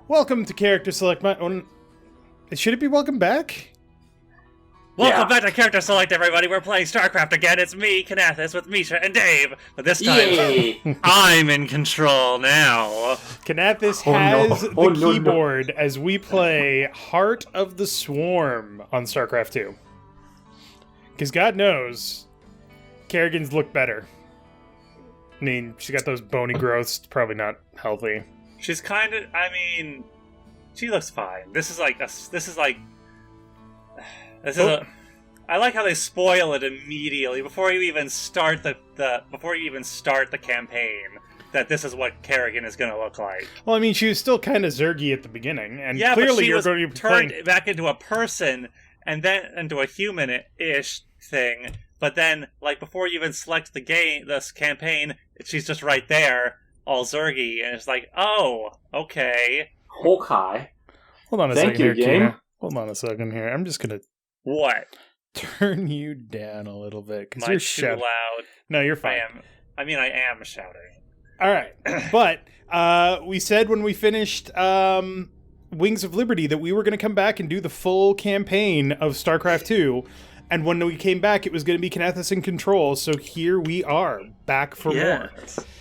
Welcome to Character Select. Should it be welcome back? Welcome back to Character Select, everybody. We're playing Starcraft again. It's me, Kinathis, with Miesha and Dave. But this time, I'm in control now. Kinathis has the keyboard as we play Heart of the Swarm on Starcraft 2. Because God knows, Kerrigan's look better. I mean, she's got those bony growths. Probably not healthy. She's kind of, she looks fine. I like how they spoil it immediately before you even start the campaign. That this is what Kerrigan is going to look like. Well, I mean, she was still kind of Zergy at the beginning, and yeah, clearly but she you're was going to be turned playing... back into a person and then into a human-ish thing. But then, like, before you even select this campaign, she's just right there, all Zergy, and it's like, oh, okay. Okay. Hold on a second here, Kina. Hold on a second here. I'm just gonna... What? Turn you down a little bit, because you're too loud. No, you're fine. I am shouting. Alright, but we said when we finished Wings of Liberty that we were going to come back and do the full campaign of StarCraft 2, and when we came back it was going to be Kinathis in control, so here we are, back for more.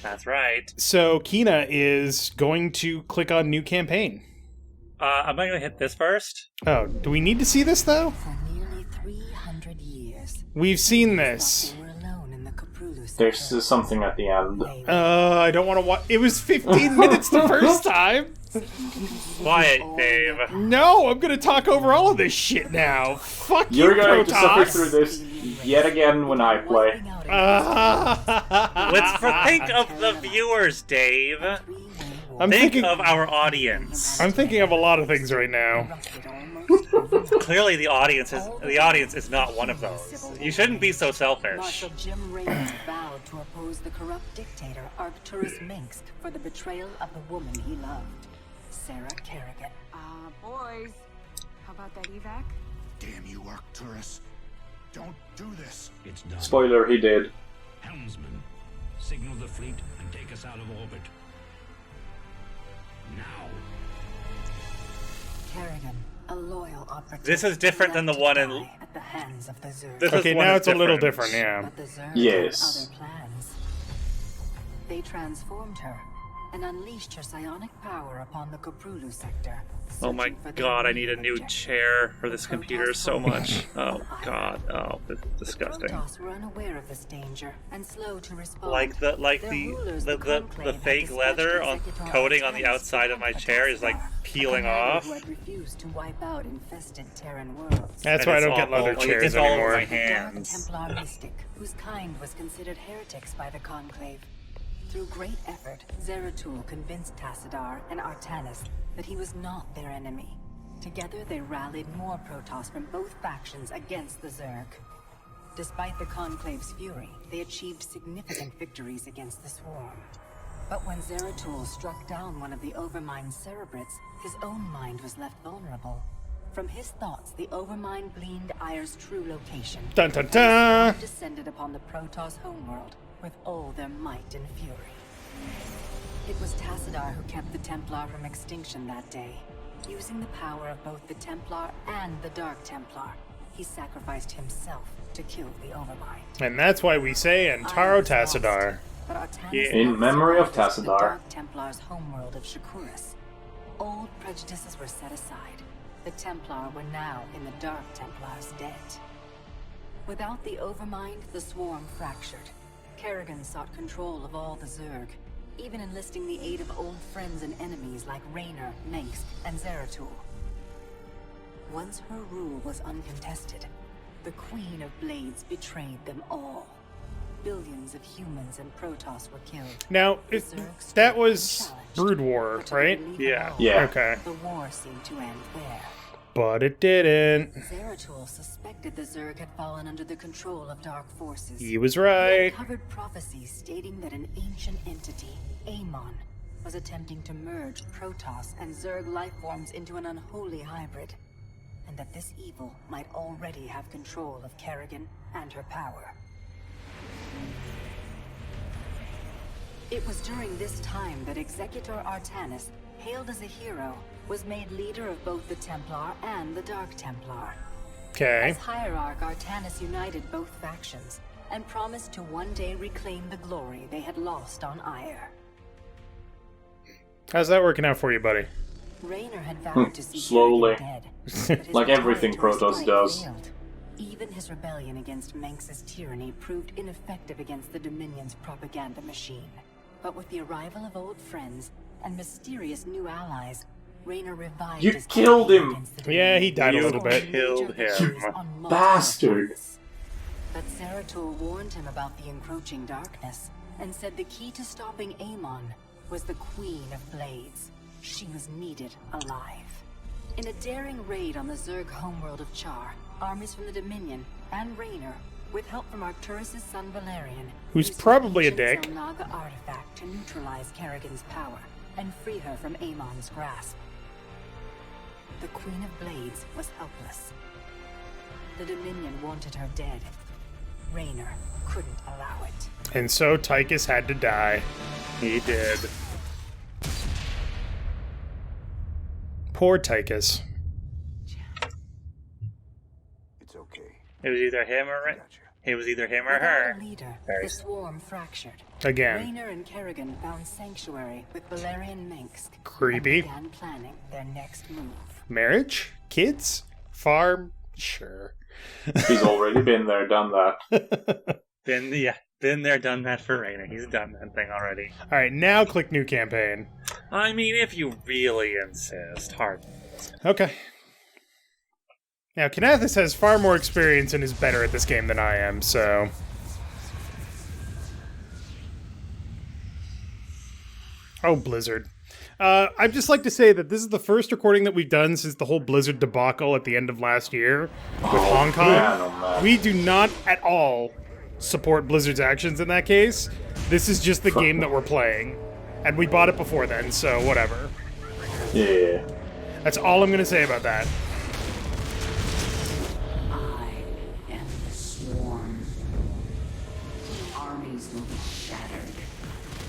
That's right. So Kina is going to click on New Campaign. I'm not going to hit this first. Oh, do we need to see this, though? For nearly 300 years, we've seen this. There's something at the end. I don't want to watch. It was 15 minutes the first time. Quiet, Dave. No, I'm going to talk over all of this shit now. Fuck you, You're going Protoss. to suffer through this yet again when I play. Think of the viewers, Dave. Think of our audience. I'm thinking of a lot of things right now. Clearly, the audience is not one of those. You shouldn't be so selfish. Marshal Jim Raynor vowed to oppose the corrupt dictator Artanis Minsk for the betrayal of the woman he loved, Sarah Kerrigan. Boys, how about that evac? Damn you, Arcturus. Don't do this. It's done. Spoiler, he did. Helmsman, signal the fleet and take us out of orbit. Now. Kerrigan, a loyal operative. This is different than the one in... at the hands of the Zerg. Okay, now it's a little different, yeah. But the Zerg yes. had other plans. They transformed her and unleashed her psionic power upon the Koprulu sector. Oh my god, I need a new chair for this computer so much. Oh god, oh, it's disgusting. The Protoss were unaware of this danger and slow to respond. Like the fake leather on coating on the outside of my chair is like peeling off. Who had refused to wipe out infested Terran worlds. That's why I don't get leather chairs it's all anymore. over my hands. Templar mystic, whose kind was considered heretics by the Conclave. Through great effort, Zeratul convinced Tassadar and Artanis that he was not their enemy. Together they rallied more Protoss from both factions against the Zerg. Despite the Conclave's fury, they achieved significant victories against the Swarm. But when Zeratul struck down one of the Overmind Cerebrates, his own mind was left vulnerable. From his thoughts, the Overmind gleaned Ire's true location. Dun dun dun! Descended upon the Protoss homeworld with all their might and fury. It was Tassadar who kept the Templar from extinction that day. Using the power of both the Templar and the Dark Templar, he sacrificed himself to kill the Overmind. And that's why we say Antaro Tassadar. In memory of Tassadar. The Dark Templar's homeworld of Shakuras. Old prejudices were set aside. The Templar were now in the Dark Templar's debt. Without the Overmind, the Swarm fractured. Kerrigan sought control of all the Zerg, even enlisting the aid of old friends and enemies like Raynor, Minsk, and Zeratul. Once her rule was uncontested, the Queen of Blades betrayed them all. Billions of humans and Protoss were killed. Now, that was Brood War, right? Yeah. Okay. The war seemed to end there. But it didn't. Zeratul suspected the Zerg had fallen under the control of dark forces. He was right. He uncovered prophecies stating that an ancient entity, Amon, was attempting to merge Protoss and Zerg lifeforms into an unholy hybrid, and that this evil might already have control of Kerrigan and her power. It was during this time that Executor Artanis hailed as a hero, was made leader of both the Templar and the Dark Templar. Okay. As Hierarch, Artanis united both factions and promised to one day reclaim the glory they had lost on Ire. How's that working out for you, buddy? Raynor had vowed to see Slowly. Kerrigan dead, but his Like everything attempt to Protoss strike does. failed. Even his rebellion against Manx's tyranny proved ineffective against the Dominion's propaganda machine. But with the arrival of old friends and mysterious new allies, Raynor revived You his killed campaign him! against the Yeah, Dominion. he died a little bit. Killed him. On multiple Bastard. fronts. But Zeratul warned him about the encroaching darkness and said the key to stopping Amon was the Queen of Blades. She was needed alive. In a daring raid on the Zerg homeworld of Char, armies from the Dominion and Raynor, with help from Arcturus' son Valerian, Who's used probably a an dick. ancient Zelnaga artifact to neutralize Kerrigan's power and free her from Amon's grasp. The Queen of Blades was helpless. The Dominion wanted her dead. Raynor couldn't allow it. And so Tychus had to die. He did. Poor Tychus. It's okay. It was either him or Gotcha. it was either him or Without her. a leader, Very the swarm fractured. Again. Raynor and Kerrigan found sanctuary with Valerian Minsk. Creepy. And began planning their next move. Marriage? Kids? Farm? Sure. He's already been there, done that. Been there, done that for Raynor. He's done that thing already. Alright, now click new campaign. I mean, if you really insist, hard. Okay. Now, Kinathis has far more experience and is better at this game than I am, so... Oh, Blizzard. I'd just like to say that this is the first recording that we've done since the whole Blizzard debacle at the end of last year with Hong Kong. man, oh, man. We do not at all support Blizzard's actions in that case. This is just the game that we're playing. And we bought it before then, so whatever. Yeah. That's all I'm going to say about that. I am the swarm. Armies will be shattered.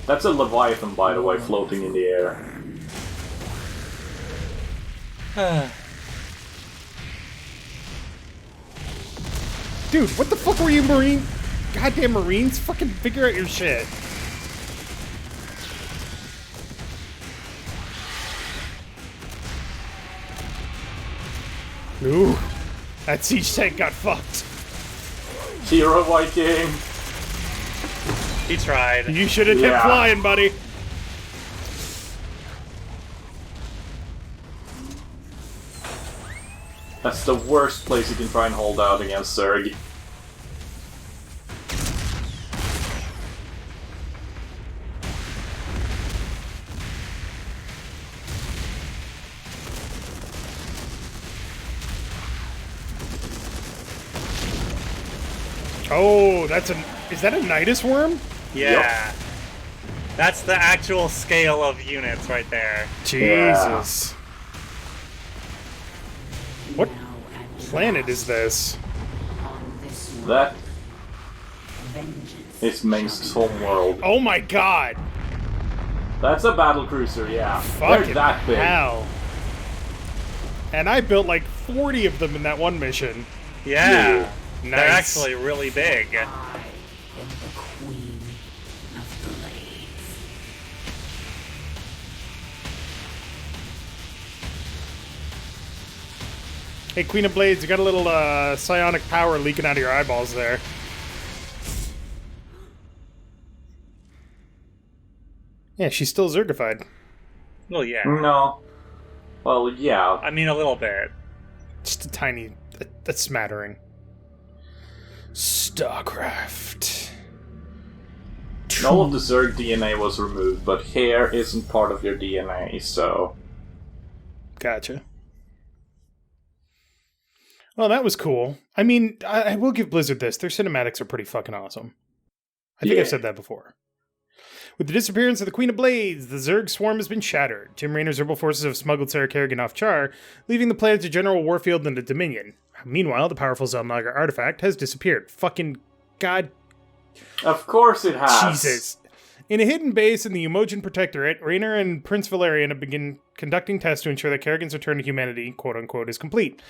That's a Leviathan, by the way, floating in the air. Dude, what the fuck were you, Marine? Goddamn Marines, fucking figure out your shit. Ooh, that siege tank got fucked. Hero Viking! He tried. You should have kept Yeah. flying, buddy. That's the worst place you can try and hold out against Zerg. Oh, that's a... Is that a Nidus worm? Yeah. That's the actual scale of units right there. Jesus. What Now at planet is this? on this world, That vengeance is Mengsk's homeworld. Oh my god. That's a battlecruiser, yeah. Fucking They're that big. hell. And I built like 40 of them in that one mission. Yeah. Nice. They're actually really big. I am the queen of blades. Hey, Queen of Blades, you got a little psionic power leaking out of your eyeballs there. Yeah, she's still Zergified. Well, yeah. No. Well, yeah. I mean, a little bit. Just a tiny, a smattering. Starcraft. All of the Zerg DNA was removed, but hair isn't part of your DNA, so... Gotcha. Well, that was cool. I mean, I will give Blizzard this. Their cinematics are pretty fucking awesome. I think Yeah. I've said that before. With the disappearance of the Queen of Blades, the Zerg swarm has been shattered. Tim Raynor's rebel forces have smuggled Sarah Kerrigan off Char, leaving the planet to General Warfield and the Dominion. Meanwhile, the powerful Zelnaga artifact has disappeared. Fucking god Of course it has! Jesus. In a hidden base in the Umojan Protectorate, Raynor and Prince Valerian have begun conducting tests to ensure that Kerrigan's return to humanity, quote-unquote, is complete.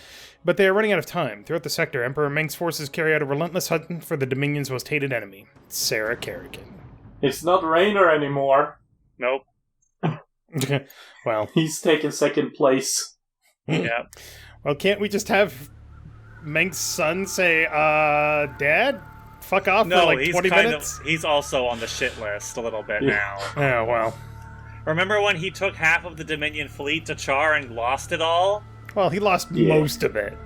But they are running out of time. Throughout the sector, Emperor Meng's forces carry out a relentless hunt for the Dominion's most hated enemy, Sarah Kerrigan. It's not Raynor anymore. Nope. Well. He's taken second place. Yeah. Well, can't we just have Meng's son say, Dad? Fuck off for like 20 minutes? He's also on the shit list a little bit now. Oh, well. Remember when he took half of the Dominion fleet to Char and lost it all? Well, he lost most of it.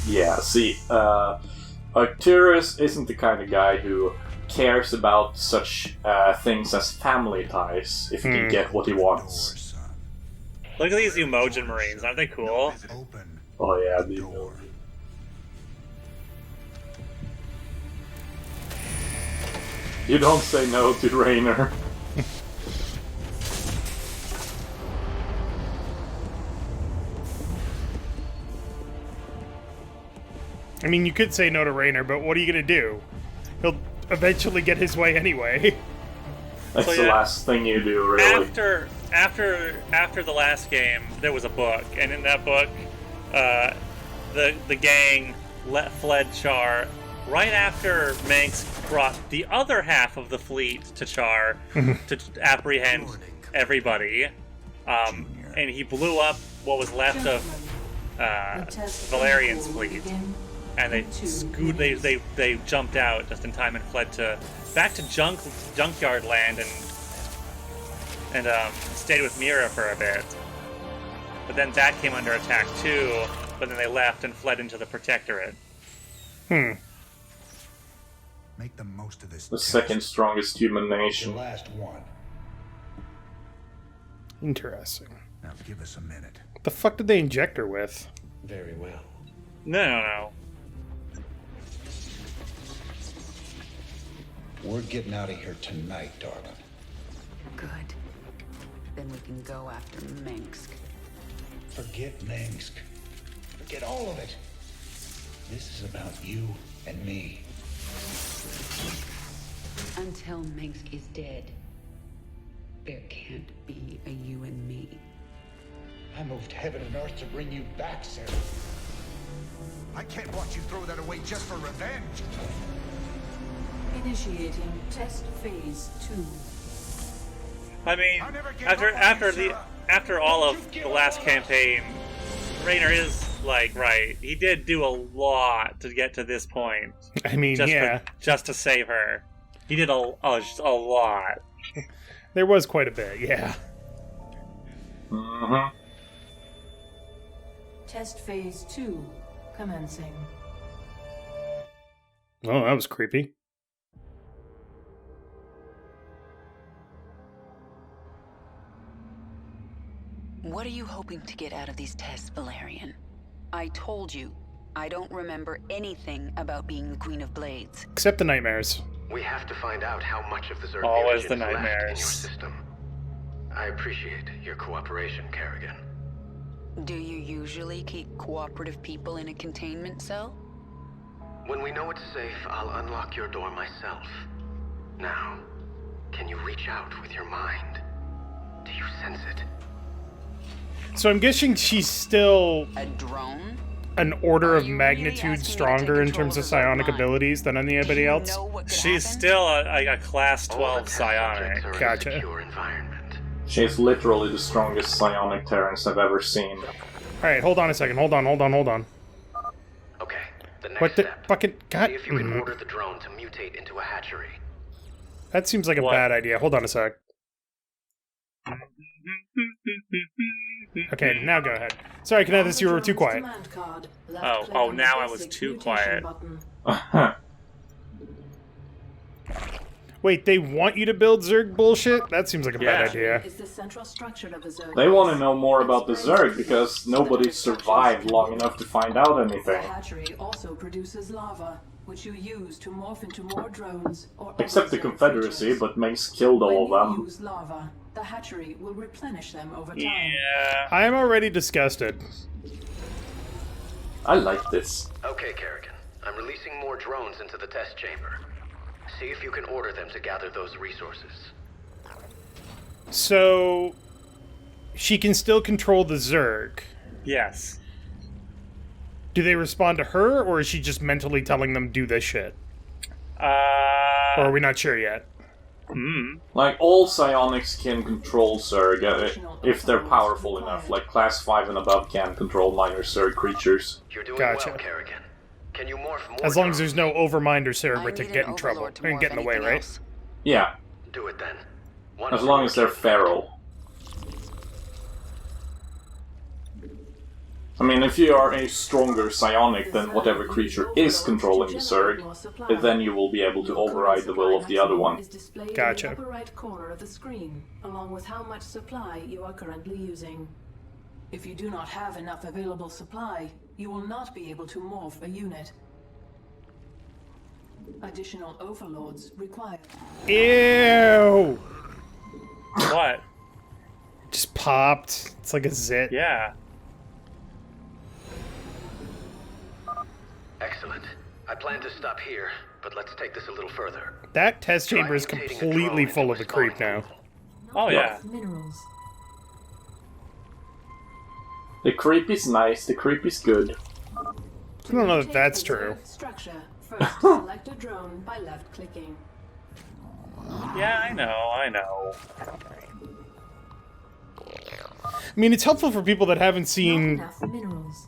Yeah, see, Arcturus isn't the kind of guy who cares about such things as family ties if he can get what he wants. Look at these Umojan Marines, aren't they cool? Oh yeah, they do. You don't say no to Raynor. I mean, you could say no to Raynor, but what are you going to do? He'll eventually get his way anyway. That's the last thing you do, really. After the last game, there was a book, and in that book, the gang fled Char right after Manx brought the other half of the fleet to Char to apprehend everybody, and he blew up what was left of Valerian's fleet, and they jumped out just in time and fled back to Junkyard Land and stayed with Mira for a bit. But then that came under attack too. But then they left and fled into the Protectorate. Make the most of this. The second strongest human nation. The last one. Interesting. Now give us a minute. What the fuck did they inject her with? Very well. No. We're getting out of here tonight, darling. Good. Then we can go after Minsk. Forget Minsk. Forget all of it. This is about you and me. Until Minsk is dead, there can't be a you and me. I moved heaven and earth to bring you back, Sarah. I can't watch you throw that away just for revenge. Initiating test phase 2. I mean, after all of the last campaign, Raynor is right. He did do a lot to get to this point. I mean, just to save her. He did a lot. There was quite a bit, yeah. Mm-hmm. Test phase 2 commencing. Oh, that was creepy. What are you hoping to get out of these tests, Valerian? I told you, I don't remember anything about being the Queen of Blades. Except the nightmares. We have to find out how much of the Zerg Always the is left in your nightmares. system. I appreciate your cooperation, Kerrigan. Do you usually keep cooperative people in a containment cell? When we know it's safe, I'll unlock your door myself. Now, can you reach out with your mind? Do you sense it? So I'm guessing she's still a drone? An order of magnitude stronger in terms of psionic abilities than anybody else? She's still a class 12 psionic. Gotcha. She's literally the strongest psionic Terrans I've ever seen. Alright, hold on a second. Hold on. Okay, the next what the step. fucking god? See if you can order the drone to mutate into a hatchery. That seems like a bad idea. Hold on a sec. Okay, now go ahead. Sorry, Kinathis, you were too quiet. Oh, now I was too quiet. Wait, they want you to build Zerg bullshit? That seems like a bad idea. They want to know more about the Zerg because nobody survived long enough to find out anything. The hatchery also produces lava, which you use to morph into more drones or except the Confederacy, but Meng's killed all of them. Use lava, the hatchery will replenish them over time. Yeah. I am already disgusted. I like this. Okay, Kerrigan. I'm releasing more drones into the test chamber. See if you can order them to gather those resources. So she can still control the Zerg. Yes. Do they respond to her, or is she just mentally telling them do this shit? Or are we not sure yet? Like, all psionics can control Zerg if they're powerful enough. Like, class 5 and above can control minor Zerg creatures. You're doing Gotcha. well, Kerrigan. Can you morph more As long as there's drones? no Overmind or I Cerebrate to need get an in trouble. overlord to And get in the morph way, anything right? else. Yeah, Do it then. One as long as they're overlord. feral. I mean, if you are a stronger psionic than whatever creature is controlling the Zerg, then you will be able to override the will of the other one. Gotcha. In the upper right corner of the screen, along with how much supply you are currently using. If you do not have enough available supply, you will not be able to morph a unit. Additional overlords required. Ew! What? Just popped. It's like a zit. Yeah. Excellent. I plan to stop here, but let's take this a little further. That test chamber is Try mutating a completely drone full into of the a creep spawning now. Oh, yeah. Minerals. The creep is nice, the creep is good. I don't know if that's true. Structure. First, select a drone by left-clicking. Yeah, I know. I mean, it's helpful for people that haven't seen Enough minerals.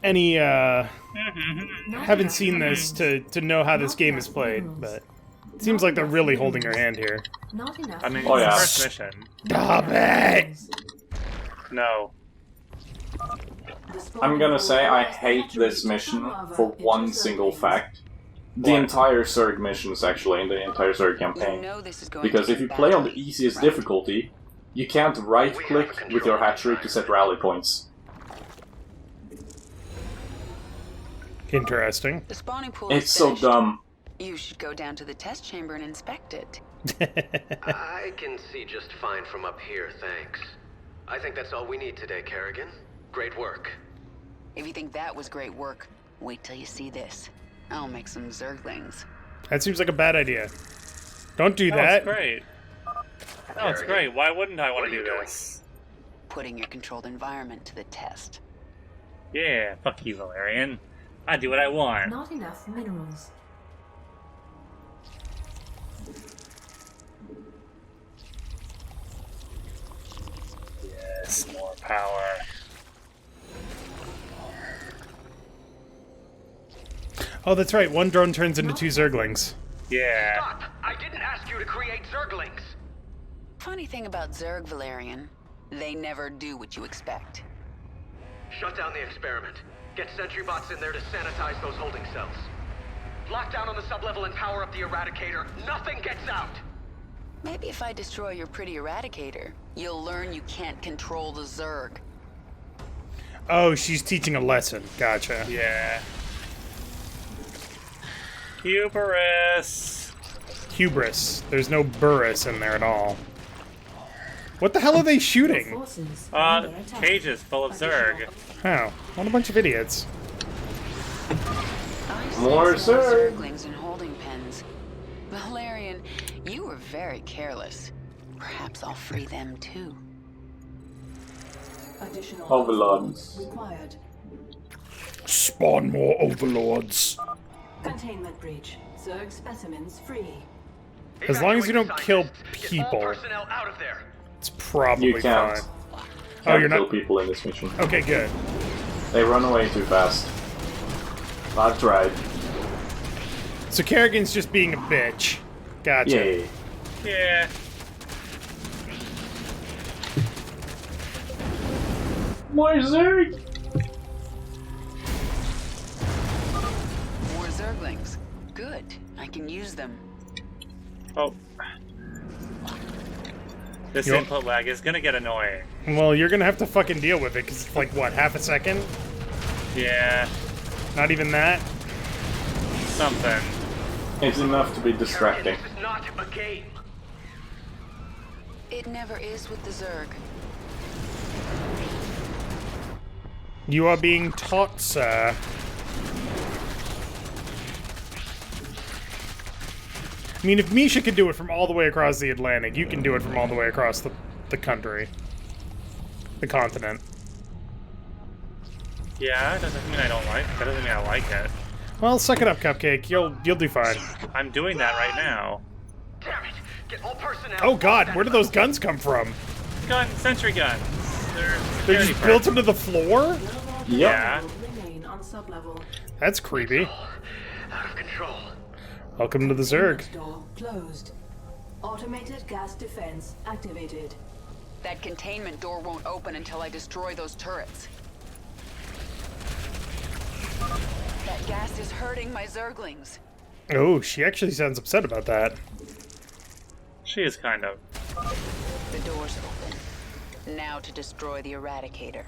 any, haven't seen this to know how this game is played, but it seems like they're really holding her hand here. Not enough. I mean, Oh, yeah. first mission. Stop it! No. I'm gonna say I hate this mission for one single fact. The What? entire Zerg missions, actually, in the entire Zerg You campaign. know this is going Because to if get you play on the badly, easiest right? difficulty, you can't right-click with your hatchery to set rally points. Interesting. The spawning pool It's is so finished. dumb. You should go down to the test chamber and inspect it. I can see just fine from up here, thanks. I think that's all we need today, Kerrigan. Great work. If you think that was great work, wait till you see this. I'll make some Zerglings. That seems like a bad idea. Don't do No, that. it's great. No, it's great. Why wouldn't I want What to are do you this? Putting your controlled environment to the test. Yeah, fuck you, Valerian. I do what I want. Not enough minerals. Yes, more power. Oh, that's right. One drone turns into 2 Zerglings. Yeah. Stop! I didn't ask you to create Zerglings! Funny thing about Zerg, Valerian, they never do what you expect. Shut down the experiment. Get sentry bots in there to sanitize those holding cells. Lock down on the sublevel and power up the Eradicator. Nothing gets out! Maybe if I destroy your pretty Eradicator, you'll learn you can't control the Zerg. Oh, she's teaching a lesson. Gotcha. Yeah. Hubris. Hubris. There's no Burris in there at all. What the hell are they shooting? Forces under attack. Cages full of Zerg. Oh, what a bunch of idiots. I see More some Zerg. Zerglings in holding pens. Valerian, you were very careless. Perhaps I'll free them too. Additional Overlords. required. Spawn more overlords. Containment breach. Zerg specimens free. As long as you don't Evacuate kill scientists. Get all people, personnel out of there. it's probably You can't. fine. Can't you're kill not- people in this mission. Okay, good. They run away too fast. I've tried. So Kerrigan's just being a bitch. Gotcha. Yay. Yeah. More Zerg! More Zerglings. Good. I can use them. Oh. This Yup. input lag is gonna get annoying. Well, you're gonna have to fucking deal with it, because it's like, what, half a second? Yeah. Not even that? Something. It's enough to be distracting. This is not a game. It never is with the Zerg. You are being taught, sir. I mean, if Miesha can do it from all the way across the Atlantic, you can do it from all the way across the country. The continent. Yeah, doesn't mean I don't like it. That doesn't mean I like it. Well, suck it up, Cupcake. You'll do fine. I'm doing that right now. Damn it! Get all personnel. Oh god, where do those guns come from? Sentry guns. They're just built into the floor? Yeah. Remain on sublevel. That's creepy. Out of control. Welcome to the Zerg. Door closed. Automated gas defense activated. That containment door won't open until I destroy those turrets. That gas is hurting my Zerglings. Oh, she actually sounds upset about that. She is kind of. The door's open. Now to destroy the Eradicator.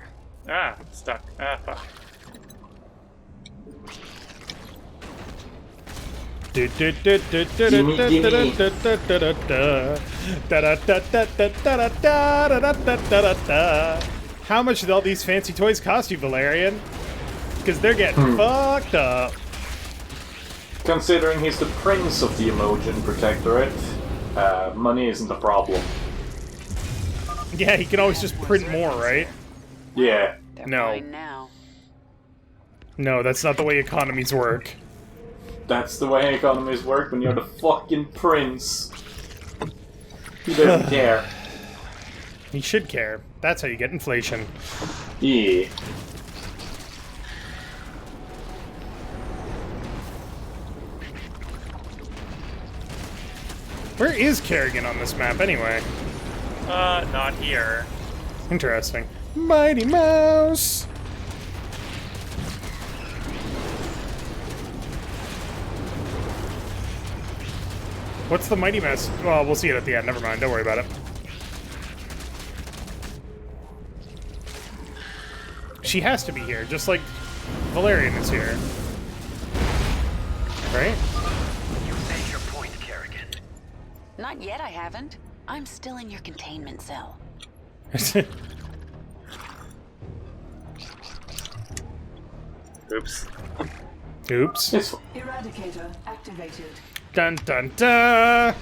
Ah, stuck. Ah, fuck. How much did all these fancy toys cost you, Valerian? Because they're getting fucked up. Considering he's the prince of the Emojian Protectorate, money isn't a problem. Yeah, he can always just print more, right? Yeah. They're No. mine now. No, that's not the way economies work. That's the way economies work when you're the fucking prince. He doesn't care. He should care. That's how you get inflation. Yeah. Where is Kerrigan on this map, anyway? Not here. Interesting. Mighty Mouse! What's the Mighty Mouse? Well, we'll see it at the end. Never mind. Don't worry about it. She has to be here, just like Valerian is here. Right? You made your point, Kerrigan. Not yet, I haven't. I'm still in your containment cell. Oops. Oops. Eradicator activated. Dun dun dun!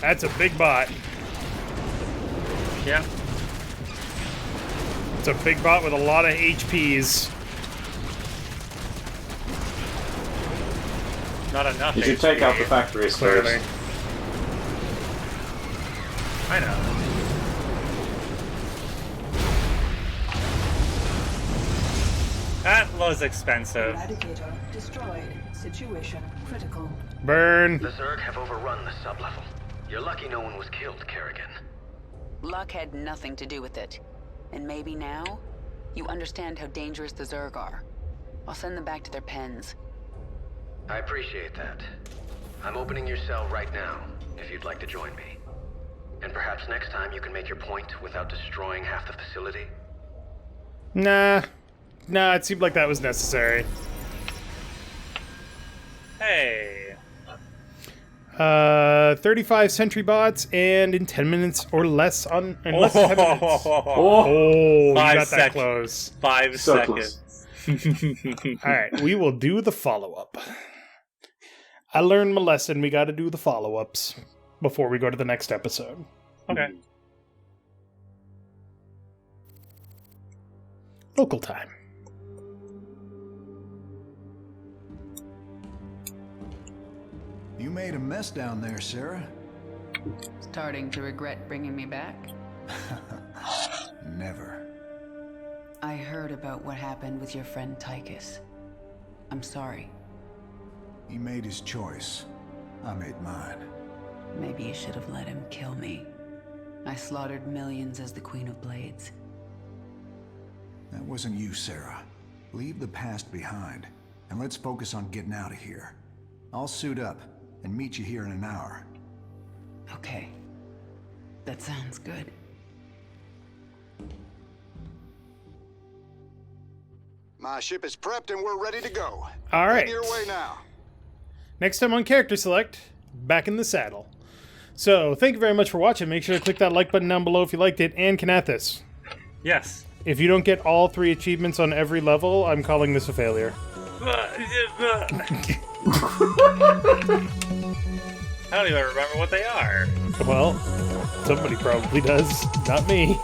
That's a big bot. Yeah. It's a big bot with a lot of HPs. Not enough. You should take out the factories Clearly. first. I know. That was expensive. Eradicator destroyed. Situation critical. Burn. The Zerg have overrun the sublevel. You're lucky no one was killed, Kerrigan. Luck had nothing to do with it. And maybe now, you understand how dangerous the Zerg are. I'll send them back to their pens. I appreciate that. I'm opening your cell right now, if you'd like to join me. And perhaps next time you can make your point without destroying half the facility? Nah. Nah, it seemed like that was necessary. Hey. 35 sentry bots, and in 10 minutes or less in less than 10 minutes. Oh, you got that close. 5 So seconds. Alright, we will do the follow-up. I learned my lesson. We gotta do the follow-ups before we go to the next episode. Okay. Local time. You made a mess down there, Sarah. Starting to regret bringing me back? Never. I heard about what happened with your friend Tychus. I'm sorry. He made his choice. I made mine. Maybe you should have let him kill me. I slaughtered millions as the Queen of Blades. That wasn't you, Sarah. Leave the past behind, and let's focus on getting out of here. I'll suit up and meet you here in an hour. Okay. That sounds good. My ship is prepped and we're ready to go. All right. Head your way now. Next time on Character Select, back in the saddle. So, thank you very much for watching. Make sure to click that like button down below if you liked it. And Kinathis, Yes. if you don't get all 3 achievements on every level, I'm calling this a failure. I don't even remember what they are. Well, somebody probably does. Not me.